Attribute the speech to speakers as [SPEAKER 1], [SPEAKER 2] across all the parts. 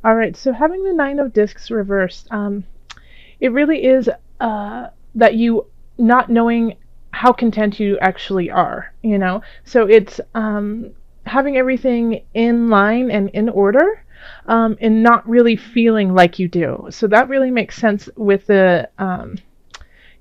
[SPEAKER 1] All right, so having the Nine of Discs reversed, it really is that you not knowing how content you actually are, you know? So it's having everything in line and in order, and not really feeling like you do. So that really makes sense with the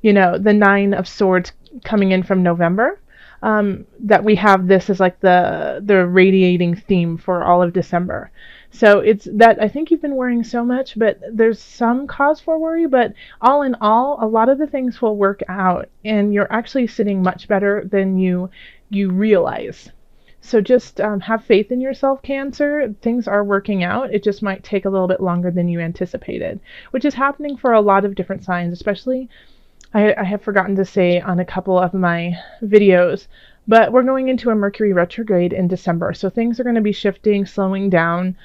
[SPEAKER 1] Nine of Swords coming in from November. That we have this as like the radiating theme for all of December. So it's that I think you've been worrying so much, but there's some cause for worry, but all in all, a lot of the things will work out and you're actually sitting much better than you realize. So just have faith in yourself, Cancer. Things are working out. It just might take a little bit longer than you anticipated, which is happening for a lot of different signs, especially I have forgotten to say on a couple of my videos, but we're going into a Mercury retrograde in December. So things are going to be shifting, slowing down,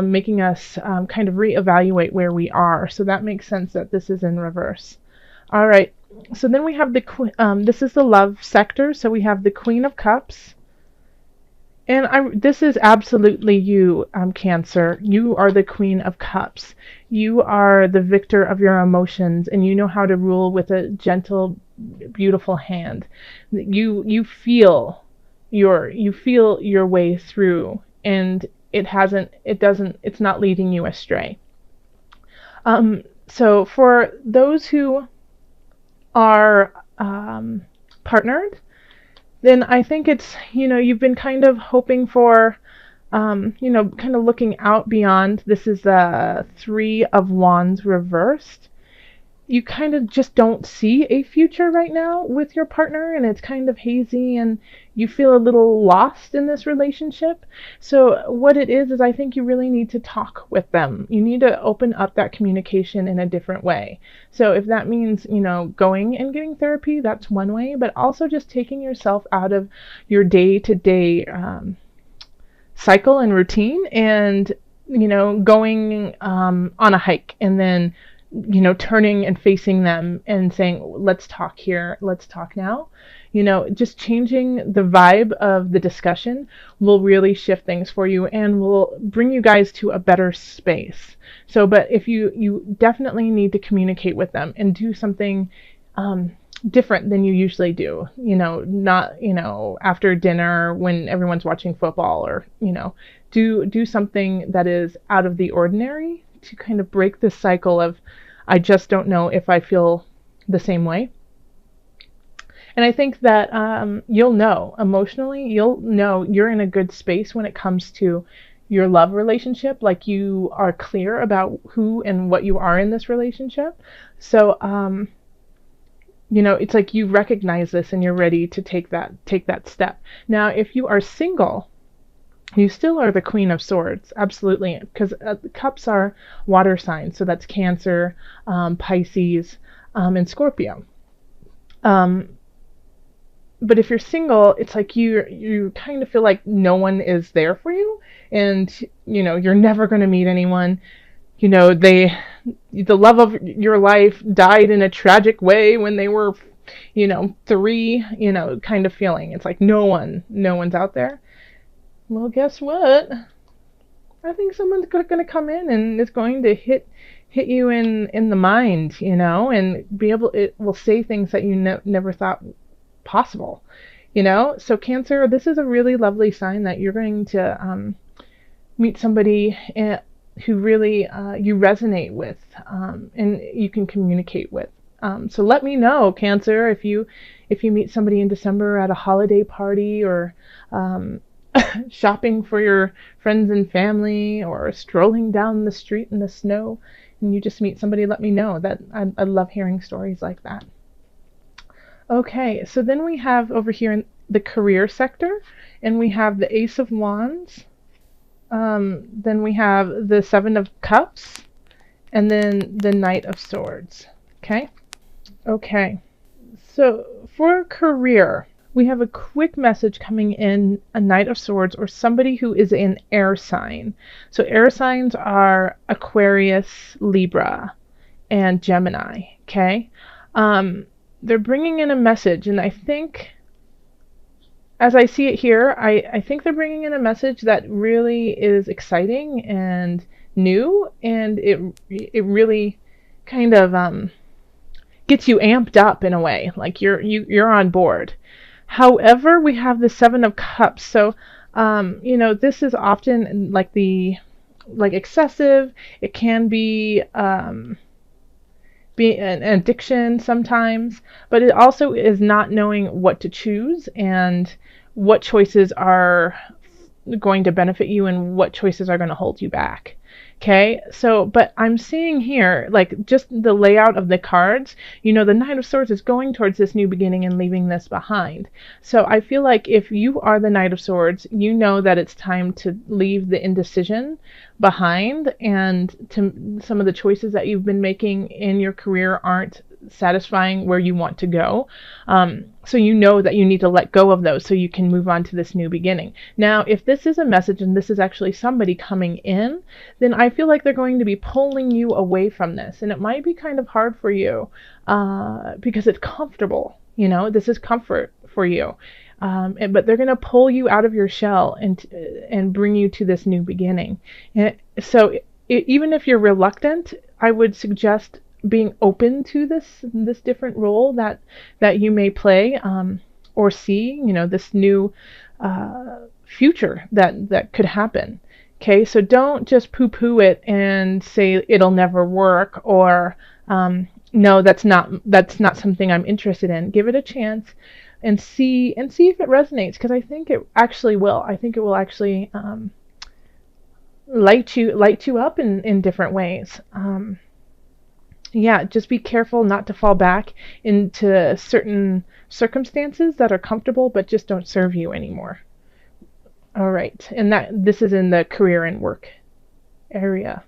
[SPEAKER 1] making us kind of reevaluate where we are. So that makes sense that this is in reverse. All right. So then we have this is the love sector. So we have the Queen of Cups. And this is absolutely you, Cancer. You are the Queen of Cups. You are the victor of your emotions, and you know how to rule with a gentle, beautiful hand. You feel your way through, and it's not leading you astray. So for those who are partnered, then I think it's, you've been kind of hoping for, kind of looking out beyond. This is the Three of Wands reversed. You kind of just don't see a future right now with your partner, and it's kind of hazy, and you feel a little lost in this relationship. So what it is I think you really need to talk with them. You need to open up that communication in a different way. So if that means, going and getting therapy, that's one way, but also just taking yourself out of your day-to-day cycle and routine, and going on a hike, and then turning and facing them and saying, let's talk here, let's talk now. Just changing the vibe of the discussion will really shift things for you and will bring you guys to a better space. So, but if you definitely need to communicate with them and do something different than you usually do, not, after dinner when everyone's watching football, or, do something that is out of the ordinary to kind of break this cycle of, I just don't know if I feel the same way. And I think that you'll know emotionally, you'll know you're in a good space when it comes to your love relationship. Like, you are clear about who and what you are in this relationship. So, it's like you recognize this and you're ready to take that step. Now, if you are single, you still are the Queen of Swords, absolutely, because the cups are water signs, so that's Cancer, Pisces, and Scorpio. But if you're single, it's like you kind of feel like no one is there for you, and you're never going to meet anyone. The love of your life died in a tragic way when they were, 3, kind of feeling. It's like no one's out there. Well, guess what? I think someone's going to come in and it's going to hit you in the mind, and it will say things that you never thought possible, So Cancer, this is a really lovely sign that you're going to meet somebody who really you resonate with, and you can communicate with. So let me know, Cancer, if you meet somebody in December at a holiday party, or shopping for your friends and family, or strolling down the street in the snow, and you just meet somebody, let me know. That I love hearing stories like that. Okay, so then we have over here in the career sector, and we have the Ace of Wands, then we have the Seven of Cups, and then the Knight of Swords. Okay, so for career, we have a quick message coming in, a Knight of Swords, or somebody who is an air sign. So air signs are Aquarius, Libra, and Gemini, okay? They're bringing in a message, and I think, as I see it here, I think they're bringing in a message that really is exciting and new, and it really kind of gets you amped up in a way, like you're on board. However, we have the Seven of Cups, so this is often like excessive. It can be an addiction sometimes, but it also is not knowing what to choose and what choices are going to benefit you and what choices are going to hold you back. Okay, so, but I'm seeing here, like, just the layout of the cards, the Knight of Swords is going towards this new beginning and leaving this behind. So I feel like if you are the Knight of Swords, you know that it's time to leave the indecision behind, and to some of the choices that you've been making in your career aren't satisfying where you want to go. So you know that you need to let go of those so you can move on to this new beginning. Now, if this is a message and this is actually somebody coming in, then I feel like they're going to be pulling you away from this. And it might be kind of hard for you because it's comfortable. This is comfort for you. But they're going to pull you out of your shell and bring you to this new beginning. So even if you're reluctant, I would suggest being open to this different role that you may play, or see, this new future that could happen. Okay, so don't just poo-poo it and say it'll never work, or no, that's not something I'm interested in. Give it a chance and see if it resonates, because I think it actually will. I think it will actually light you up in different ways. Yeah, just be careful not to fall back into certain circumstances that are comfortable but just don't serve you anymore. All right, and this is in the career and work area.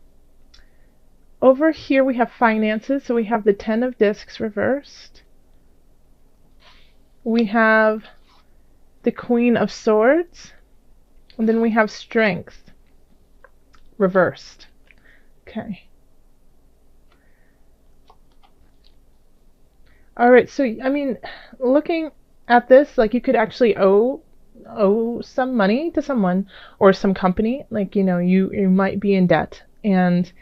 [SPEAKER 1] Over here we have finances, so we have the Ten of Discs reversed. We have the Queen of Swords, and then we have Strength reversed. Okay. All right, so I mean, looking at this, like, you could actually owe some money to someone or some company. Like, you might be in debt, and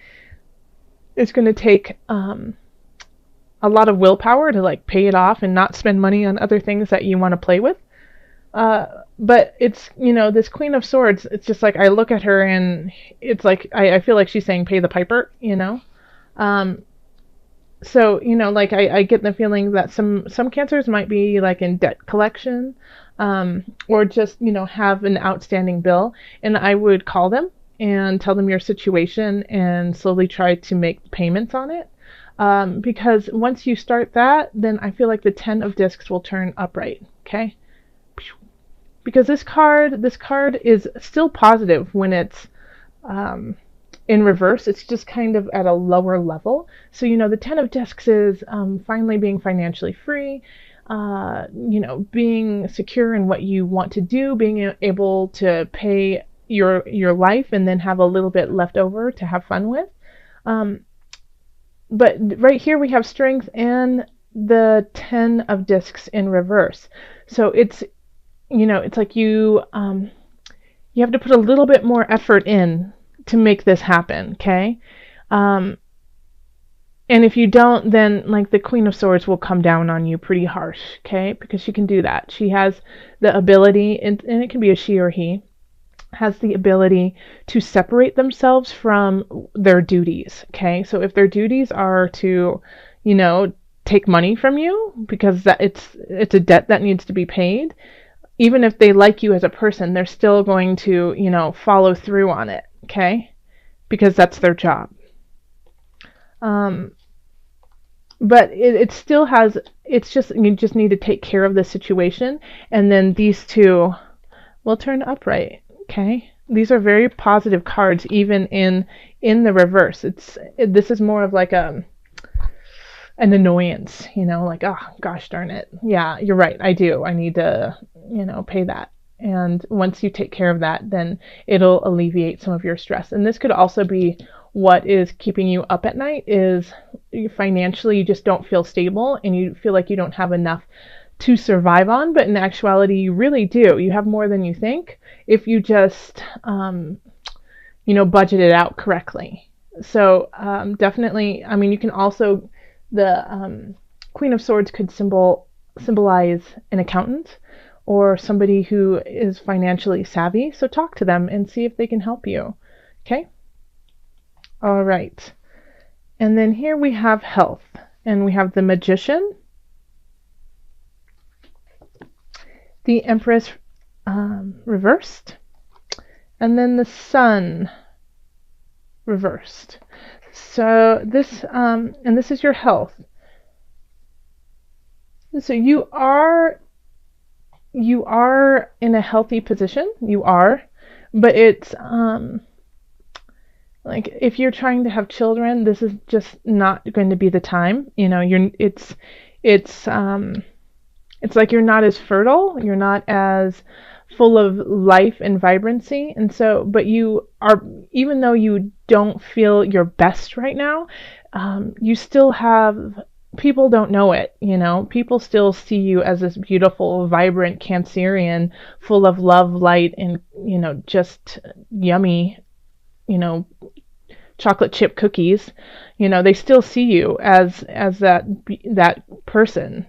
[SPEAKER 1] it's going to take a lot of willpower to like pay it off and not spend money on other things that you want to play with. But it's, this Queen of Swords, it's just like, I look at her and it's like, I feel like she's saying pay the piper. So, like, I get the feeling that some cancers might be like in debt collection, or just, have an outstanding bill, and I would call them and tell them your situation and slowly try to make payments on it. Because once you start that, then I feel like the Ten of Discs will turn upright. Okay. Because this card is still positive when it's, in reverse. It's just kind of at a lower level. So, the Ten of Discs is finally being financially free, being secure in what you want to do, being able to pay your life and then have a little bit left over to have fun with. But right here we have Strength and the Ten of Discs in reverse. So it's, it's like you have to put a little bit more effort in to make this happen, okay? And if you don't, then like the Queen of Swords will come down on you pretty harsh, okay? Because she can do that. She has the ability, and it can be a she or he, has the ability to separate themselves from their duties, okay? So if their duties are to, take money from you because it's a debt that needs to be paid, even if they like you as a person, they're still going to, follow through on it, okay? Because that's their job. But it still has, it's just, you just need to take care of the situation, and then these two will turn upright, okay? These are very positive cards, even in the reverse. This is more of like an annoyance, like, oh, gosh darn it. Yeah, you're right. I need to, pay that. And once you take care of that, then it'll alleviate some of your stress. And this could also be what is keeping you up at night, is financially you just don't feel stable and you feel like you don't have enough to survive on, but in actuality you really do. You have more than you think if you just budget it out correctly. So definitely, I mean, you can also, the Queen of Swords could symbolize an accountant or somebody who is financially savvy. So talk to them and see if they can help you. Okay? All right. And then here we have health, and we have the Magician, the Empress reversed, and then the Sun reversed. So this, and this is your health. So you are in a healthy position. You are, but it's like if you're trying to have children, this is just not going to be the time. It's like you're not as fertile, you're not as full of life and vibrancy, and so, but you are, even though you don't feel your best right now, you still have, people don't know it, people still see you as this beautiful, vibrant Cancerian, full of love, light, and, just yummy, chocolate chip cookies. They still see you as that person,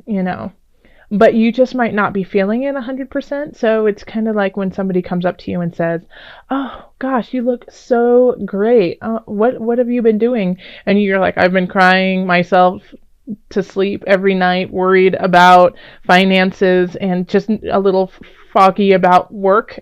[SPEAKER 1] but you just might not be feeling it 100%. So it's kind of like when somebody comes up to you and says, "Oh gosh, you look so great. What have you been doing?" And you're like, "I've been crying myself to sleep every night, worried about finances and just a little foggy about work."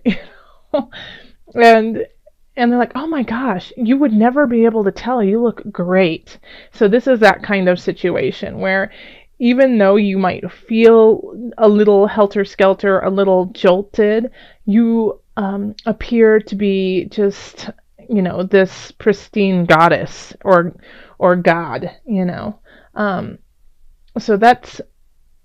[SPEAKER 1] and they're like, "Oh my gosh, you would never be able to tell. You look great." So this is that kind of situation where even though you might feel a little helter-skelter, a little jolted, you appear to be just, this pristine goddess or god, So that's,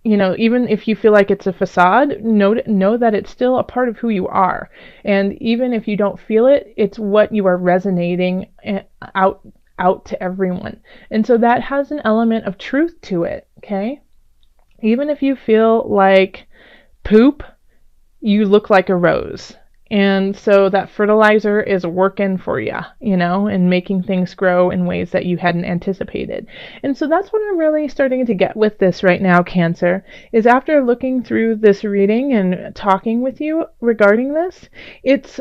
[SPEAKER 1] even if you feel like it's a facade, know that it's still a part of who you are. And even if you don't feel it, it's what you are resonating out to everyone. And so that has an element of truth to it, okay? Even if you feel like poop, you look like a rose. And so that fertilizer is working for you, and making things grow in ways that you hadn't anticipated. And so that's what I'm really starting to get with this right now, Cancer, is after looking through this reading and talking with you regarding this, it's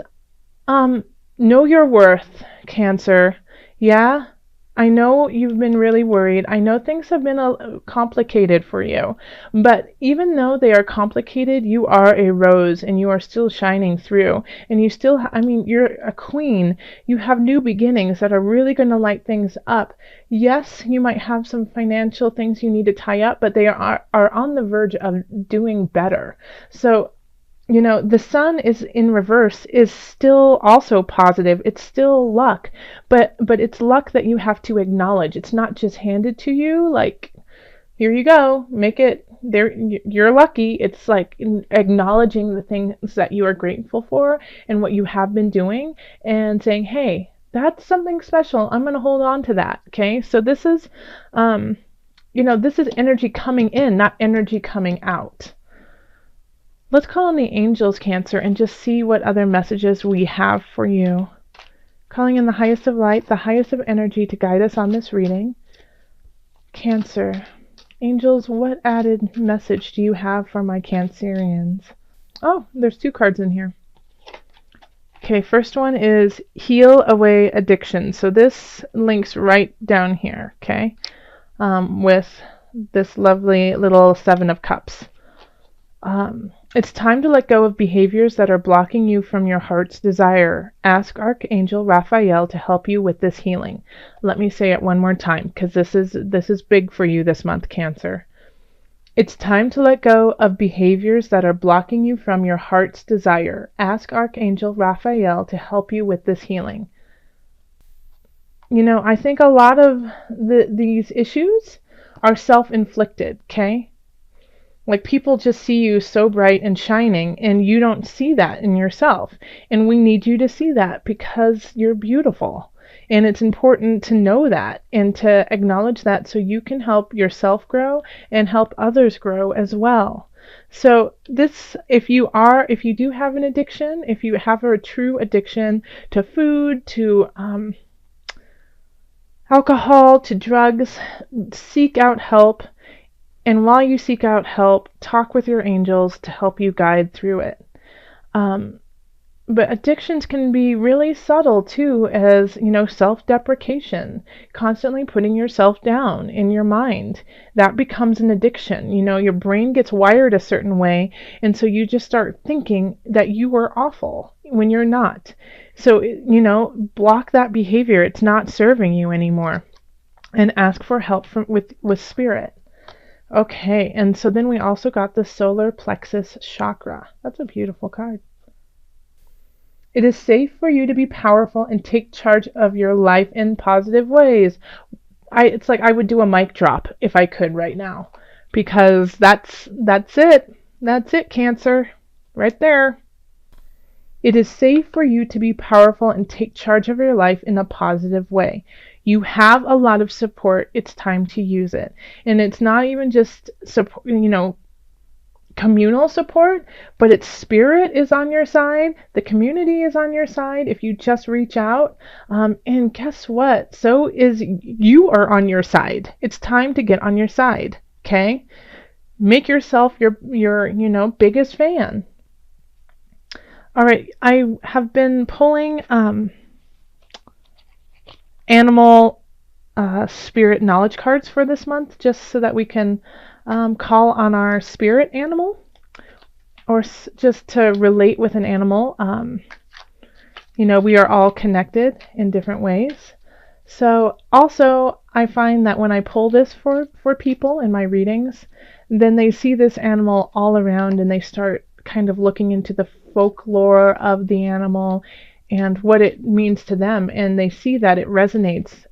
[SPEAKER 1] know your worth, Cancer. Yeah, I know you've been really worried. I know things have been complicated for you. But even though they are complicated, you are a rose and you are still shining through. And you still, you're a queen. You have new beginnings that are really going to light things up. Yes, you might have some financial things you need to tie up, but they are on the verge of doing better. So, the sun is in reverse is still also positive. It's still luck, but it's luck that you have to acknowledge. It's not just handed to you like, here you go, make it there. You're lucky. It's like acknowledging the things that you are grateful for and what you have been doing and saying, hey, that's something special. I'm going to hold on to that. Okay. So this is, this is energy coming in, not energy coming out. Let's call on the angels, Cancer, and just see what other messages we have for you. Calling in the highest of light, the highest of energy to guide us on this reading. Cancer. Angels, what added message do you have for my Cancerians? Oh, there's 2 cards in here. Okay, first one is heal away addiction. So this links right down here, okay, with this lovely little 7 of Cups. It's time to let go of behaviors that are blocking you from your heart's desire. Ask Archangel Raphael to help you with this healing. Let me say it one more time, because this is big for you this month, Cancer. It's time to let go of behaviors that are blocking you from your heart's desire. Ask Archangel Raphael to help you with this healing. I think a lot of these issues are self-inflicted, okay? Like, people just see you so bright and shining, and you don't see that in yourself. And we need you to see that because you're beautiful. And it's important to know that and to acknowledge that so you can help yourself grow and help others grow as well. So if you do have an addiction, if you have a true addiction to food, to alcohol, to drugs, seek out help. And while you seek out help, talk with your angels to help you guide through it. Um, but addictions can be really subtle too, as self-deprecation, constantly putting yourself down in your mind. That becomes an addiction. Your brain gets wired a certain way, and so you just start thinking that you are awful when you're not. So, block that behavior. It's not serving you anymore, and ask for help with spirit. Okay, and so then we also got the solar plexus chakra. That's a beautiful card. It is safe for you to be powerful and take charge of your life in positive ways. It's like I would do a mic drop if I could right now, because that's it. That's it, Cancer. Right there. It is safe for you to be powerful and take charge of your life in a positive way. You have a lot of support. It's time to use it. And it's not even just support, communal support, but its spirit is on your side. The community is on your side if you just reach out. And guess what? So is you are on your side. It's time to get on your side. Okay? Make yourself your biggest fan. All right, I have been pulling animal spirit knowledge cards for this month, just so that we can call on our spirit animal, or just to relate with an animal. We are all connected in different ways. So also, I find that when I pull this for people in my readings, then they see this animal all around, and they start kind of looking into the folklore of the animal and what it means to them, and they see that it resonates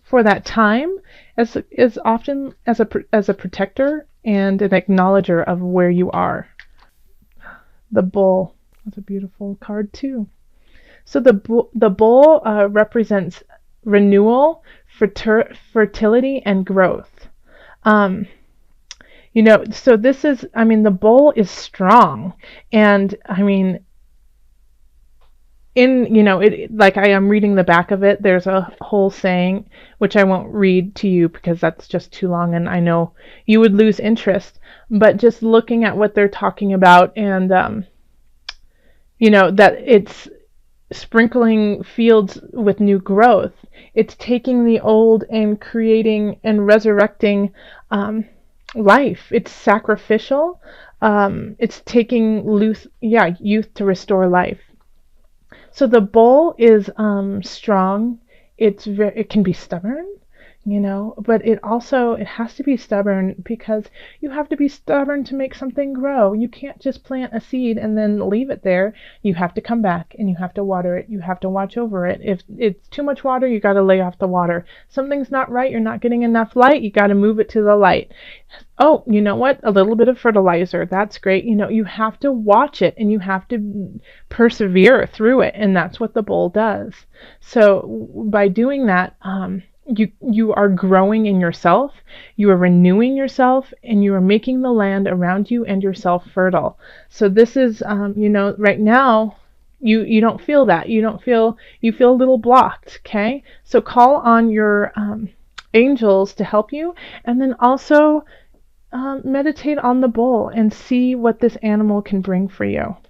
[SPEAKER 1] for that time as often as a protector and an acknowledger of where you are. The bull. That's a beautiful card too. So the bull represents renewal, fertility, and growth. So this is, the bull is strong, and like I am reading the back of it, there's a whole saying, which I won't read to you because that's just too long, and I know you would lose interest, but just looking at what they're talking about, and that it's sprinkling fields with new growth. It's taking the old and creating and resurrecting life. It's sacrificial. It's taking youth to restore life. So the bull is strong. It can be stubborn, but it has to be stubborn because you have to be stubborn to make something grow. You can't just plant a seed and then leave it there. You have to come back and you have to water it. You have to watch over it. If it's too much water, you got to lay off the water. Something's not right. You're not getting enough light. You got to move it to the light. Oh, you know what? A little bit of fertilizer. That's great. You have to watch it and you have to persevere through it. And that's what the bull does. So by doing that, you are growing in yourself, you are renewing yourself, and you are making the land around you and yourself fertile. So this is, right now, you don't feel that. You feel a little blocked, okay? So call on your angels to help you, and then also meditate on the bull and see what this animal can bring for you.